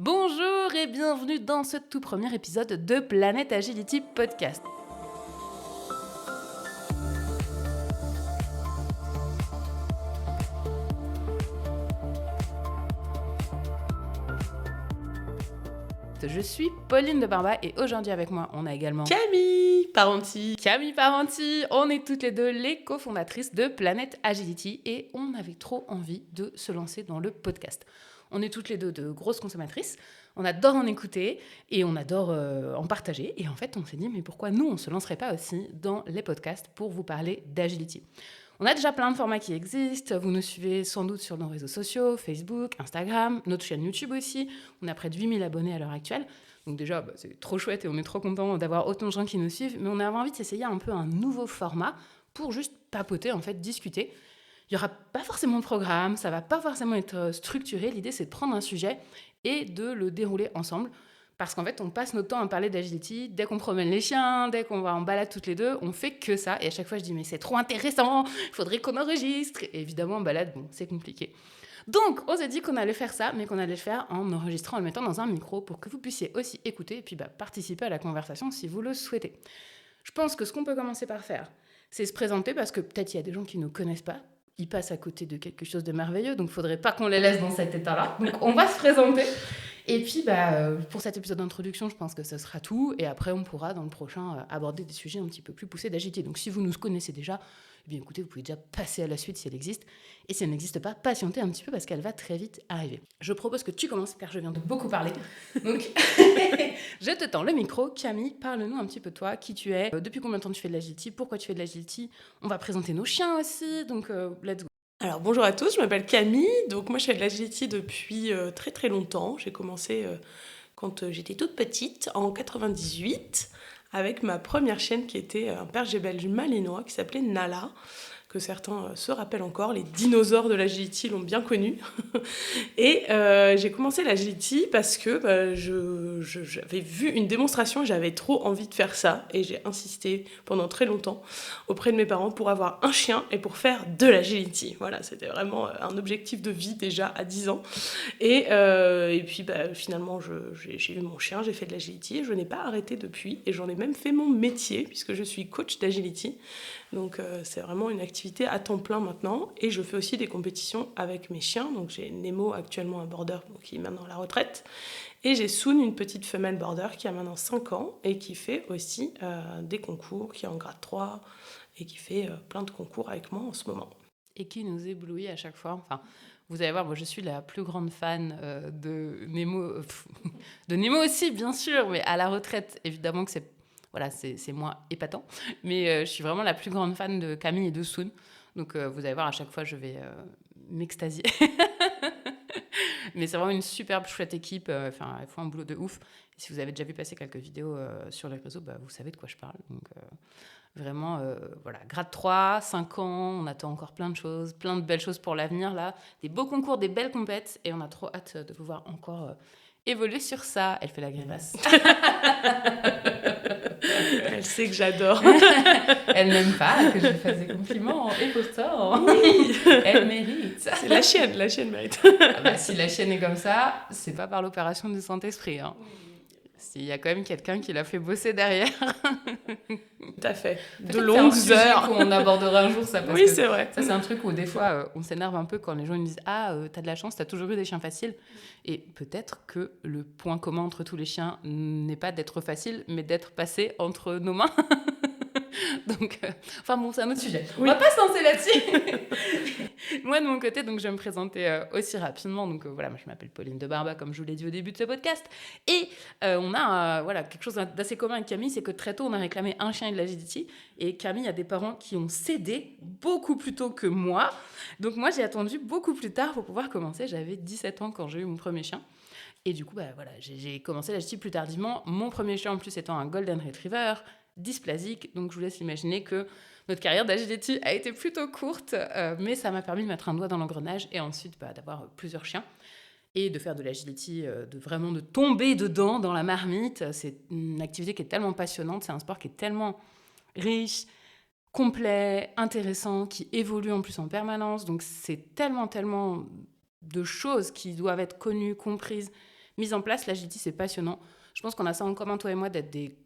Bonjour et bienvenue dans ce tout premier épisode de Planet Agility Podcast. Je suis Pauline de Barba et aujourd'hui avec moi, on a également Camille Parenti. Camille Parenti. On est toutes les deux les cofondatrices de Planet Agility et on avait trop envie de se lancer dans le podcast. On est toutes les deux de grosses consommatrices, on adore en écouter et on adore en partager. Et en fait, on s'est dit, mais pourquoi nous, on ne se lancerait pas aussi dans les podcasts pour vous parler d'agility ? On a déjà plein de formats qui existent. Vous nous suivez sans doute sur nos réseaux sociaux, Facebook, Instagram, notre chaîne YouTube aussi. On a près de 8000 abonnés à l'heure actuelle. Donc déjà, c'est trop chouette et on est trop contents d'avoir autant de gens qui nous suivent. Mais on a envie d'essayer un peu un nouveau format pour juste papoter, en fait, discuter. Il n'y aura pas forcément de programme, ça ne va pas forcément être structuré. L'idée, c'est de prendre un sujet et de le dérouler ensemble. Parce qu'en fait, on passe notre temps à parler d'agility. Dès qu'on promène les chiens, dès qu'on va en balade toutes les deux, on fait que ça. Et à chaque fois, je dis, mais c'est trop intéressant, il faudrait qu'on enregistre. Et évidemment, en balade, c'est compliqué. Donc, on s'est dit qu'on allait faire ça, mais qu'on allait le faire en enregistrant, en le mettant dans un micro pour que vous puissiez aussi écouter et puis participer à la conversation si vous le souhaitez. Je pense que ce qu'on peut commencer par faire, c'est se présenter parce que peut-être il y a des gens qui ne nous connaissent pas. Ils passent à côté de quelque chose de merveilleux, donc il ne faudrait pas qu'on les laisse dans cet état-là. Donc, on va se présenter. Et puis, pour cet épisode d'introduction, je pense que ce sera tout. Et après, on pourra, dans le prochain, aborder des sujets un petit peu plus poussés d'agility. Donc, si vous nous connaissez déjà, eh bien, écoutez, vous pouvez déjà passer à la suite si elle existe. Et si elle n'existe pas, patientez un petit peu parce qu'elle va très vite arriver. Je propose que tu commences, car je viens de beaucoup parler. Donc, je te tends le micro. Camille, parle-nous un petit peu de toi, qui tu es, depuis combien de temps tu fais de l'agility, pourquoi tu fais de l'agility. On va présenter nos chiens aussi, donc let's go. Alors bonjour à tous, je m'appelle Camille, donc moi je fais de l'agility depuis très très longtemps. J'ai commencé quand j'étais toute petite, en 98, avec ma première chienne qui était un berger belge malinois qui s'appelait Nala, que certains se rappellent encore, les dinosaures de l'agility l'ont bien connu. Et j'ai commencé l'agility parce que j'avais vu une démonstration et j'avais trop envie de faire ça. Et j'ai insisté pendant très longtemps auprès de mes parents pour avoir un chien et pour faire de l'agility. Voilà, c'était vraiment un objectif de vie déjà à 10 ans. Et puis finalement, j'ai eu mon chien, j'ai fait de l'agility et je n'ai pas arrêté depuis. Et j'en ai même fait mon métier puisque je suis coach d'agility. Donc c'est vraiment une activité à temps plein maintenant. Et je fais aussi des compétitions avec mes chiens. Donc j'ai Nemo, actuellement un border qui est maintenant à la retraite. Et j'ai Soon, une petite femelle border qui a maintenant 5 ans et qui fait aussi des concours, qui est en grade 3 et qui fait plein de concours avec moi en ce moment. Et qui nous éblouit à chaque fois. Enfin, vous allez voir, moi je suis la plus grande fan de Nemo. De Nemo aussi, bien sûr, mais à la retraite, évidemment que c'est moins épatant. Mais je suis vraiment la plus grande fan de Camille et de Soon. Donc vous allez voir, à chaque fois, je vais m'extasier. Mais c'est vraiment une superbe, chouette équipe. Ils font un boulot de ouf. Et si vous avez déjà vu passer quelques vidéos sur les réseaux, vous savez de quoi je parle. Donc vraiment, grade 3, 5 ans, on attend encore plein de choses, plein de belles choses pour l'avenir, là. Des beaux concours, des belles compètes. Et on a trop hâte de vous voir encore évoluer sur ça. Elle fait la grimace. Elle sait que j'adore. Elle n'aime pas que je lui fasse des compliments. Et pourtant, Oui. elle mérite. C'est la chienne mérite. Si la chienne est comme ça, c'est pas par l'opération du Saint-Esprit. Hein. Il y a quand même quelqu'un qui l'a fait bosser derrière. Tout à fait. De longues heures. Qu'on abordera un jour, ça. Parce oui, que c'est vrai. Ça, c'est un truc où des fois, on s'énerve un peu quand les gens nous disent « Ah, t'as de la chance, t'as toujours eu des chiens faciles. » Et peut-être que le point commun entre tous les chiens n'est pas d'être facile, mais d'être passé entre nos mains. Donc, c'est un autre sujet. Oui. On va pas se lancer là-dessus. Moi, de mon côté, donc, je vais me présenter aussi rapidement. Donc, moi, je m'appelle Pauline de Barba, comme je vous l'ai dit au début de ce podcast. Et on a quelque chose d'assez commun avec Camille, c'est que très tôt, on a réclamé un chien et de l'agility. Et Camille a des parents qui ont cédé beaucoup plus tôt que moi. Donc, moi, j'ai attendu beaucoup plus tard pour pouvoir commencer. J'avais 17 ans quand j'ai eu mon premier chien. Et du coup, j'ai commencé l'agility plus tardivement. Mon premier chien, en plus, étant un Golden Retriever, dysplasique, donc je vous laisse imaginer que notre carrière d'agility a été plutôt courte, mais ça m'a permis de mettre un doigt dans l'engrenage et ensuite d'avoir plusieurs chiens et de faire de l'agility, de tomber dedans dans la marmite. C'est une activité qui est tellement passionnante, c'est un sport qui est tellement riche, complet, intéressant, qui évolue en plus en permanence, donc c'est tellement de choses qui doivent être connues, comprises, mise en place. L'agility, c'est passionnant. Je pense qu'on a ça en commun, toi et moi, d'être des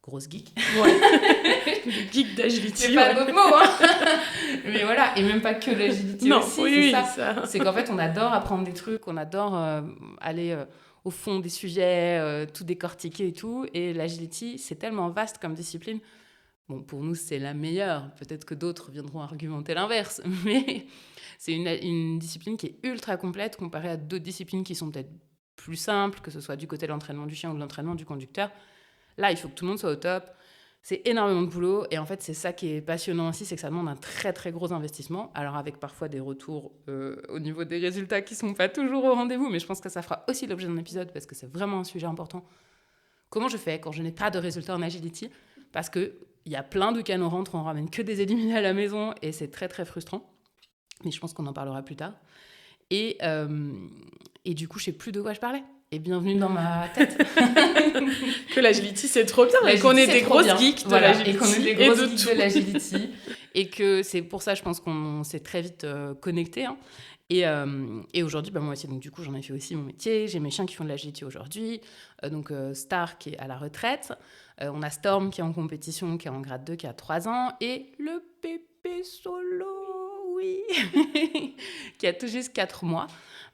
grosses geeks. Ouais. Des geeks d'agility. C'est pas d'autre mot, hein. Mais voilà, et même pas que l'agility Non, aussi, oui, c'est oui, ça. C'est qu'en fait, on adore apprendre des trucs, on adore aller au fond des sujets, tout décortiquer et tout. Et l'agility, c'est tellement vaste comme discipline. Bon, pour nous, c'est la meilleure. Peut-être que d'autres viendront argumenter l'inverse. Mais c'est une discipline qui est ultra complète comparée à d'autres disciplines qui sont peut-être plus simples, que ce soit du côté de l'entraînement du chien ou de l'entraînement du conducteur. Là, il faut que tout le monde soit au top. C'est énormément de boulot. Et en fait, c'est ça qui est passionnant aussi, c'est que ça demande un très, très gros investissement. Alors, avec parfois des retours au niveau des résultats qui ne sont pas toujours au rendez-vous. Mais je pense que ça fera aussi l'objet d'un épisode parce que c'est vraiment un sujet important. Comment je fais quand je n'ai pas de résultats en agility ? Parce qu'il y a plein de cas, on rentre, on ramène que des éliminés à la maison. Et c'est très, très frustrant. Mais je pense qu'on en parlera plus tard. Et du coup, je ne sais plus de quoi je parlais. Et bienvenue dans ma tête. Que l'agility, c'est trop bien. Et qu'on est des grosses geeks de l'agility. Et qu'on est des grosses geeks de l'agility. Et que c'est pour ça, je pense qu'on s'est très vite connectés. Hein. Et aujourd'hui, moi aussi, donc, du coup, j'en ai fait aussi mon métier. J'ai mes chiens qui font de l'agility aujourd'hui. Donc, Star qui est à la retraite. On a Storm qui est en compétition, qui est en grade 2, qui a 3 ans. Et le pépé solo, oui, qui a tout juste 4 mois.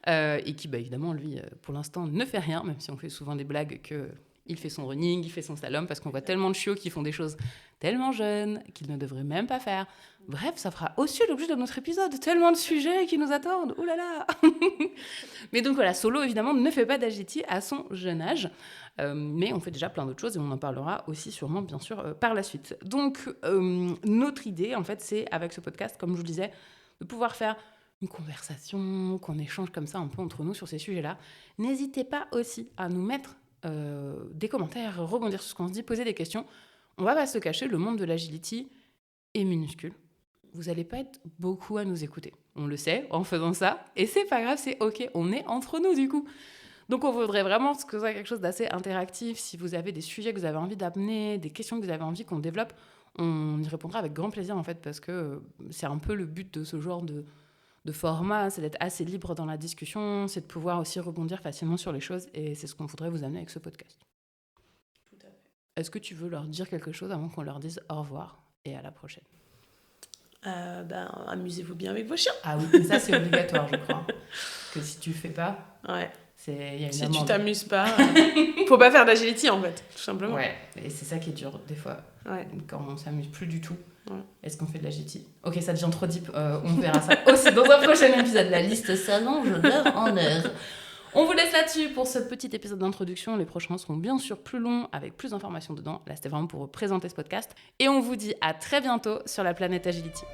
Et qui, évidemment, lui, pour l'instant, ne fait rien, même si on fait souvent des blagues qu'il fait son running, il fait son slalom, parce qu'on voit tellement de chiots qui font des choses tellement jeunes qu'ils ne devraient même pas faire. Bref, ça fera aussi l'objet de notre épisode. Tellement de sujets qui nous attendent. Ouh là là. Mais donc voilà, Solo, évidemment, ne fait pas d'agility à son jeune âge. Mais on fait déjà plein d'autres choses et on en parlera aussi sûrement, bien sûr, par la suite. Donc, notre idée, en fait, c'est, avec ce podcast, comme je vous disais, de pouvoir faire une conversation, qu'on échange comme ça un peu entre nous sur ces sujets-là. N'hésitez pas aussi à nous mettre des commentaires, rebondir sur ce qu'on se dit, poser des questions. On va pas se cacher, le monde de l'agility est minuscule. Vous n'allez pas être beaucoup à nous écouter. On le sait en faisant ça. Et c'est pas grave, c'est OK. On est entre nous du coup. Donc on voudrait vraiment que ce soit quelque chose d'assez interactif. Si vous avez des sujets que vous avez envie d'amener, des questions que vous avez envie qu'on développe, on y répondra avec grand plaisir en fait, parce que c'est un peu le but de ce genre de format, c'est d'être assez libre dans la discussion, c'est de pouvoir aussi rebondir facilement sur les choses, et c'est ce qu'on voudrait vous amener avec ce podcast. Tout à fait. Est-ce que tu veux leur dire quelque chose avant qu'on leur dise au revoir et à la prochaine ? Amusez-vous bien avec vos chiens. Ah oui, mais ça c'est obligatoire, je crois. Que si tu le fais pas, ouais. Y a une si amende. tu t'amuses pas, faut pas faire d'agility en fait, tout simplement. Ouais, et c'est ça qui est dur des fois, quand on s'amuse plus du tout. Ouais. Est-ce qu'on fait de l'agility ? Ok, ça devient trop deep, on verra ça aussi dans un prochain épisode. La liste s'allonge d'heure en heure. On vous laisse là-dessus pour ce petit épisode d'introduction. Les prochains seront bien sûr plus longs, avec plus d'informations dedans. Là, c'était vraiment pour présenter ce podcast. Et on vous dit à très bientôt sur la planète Agility.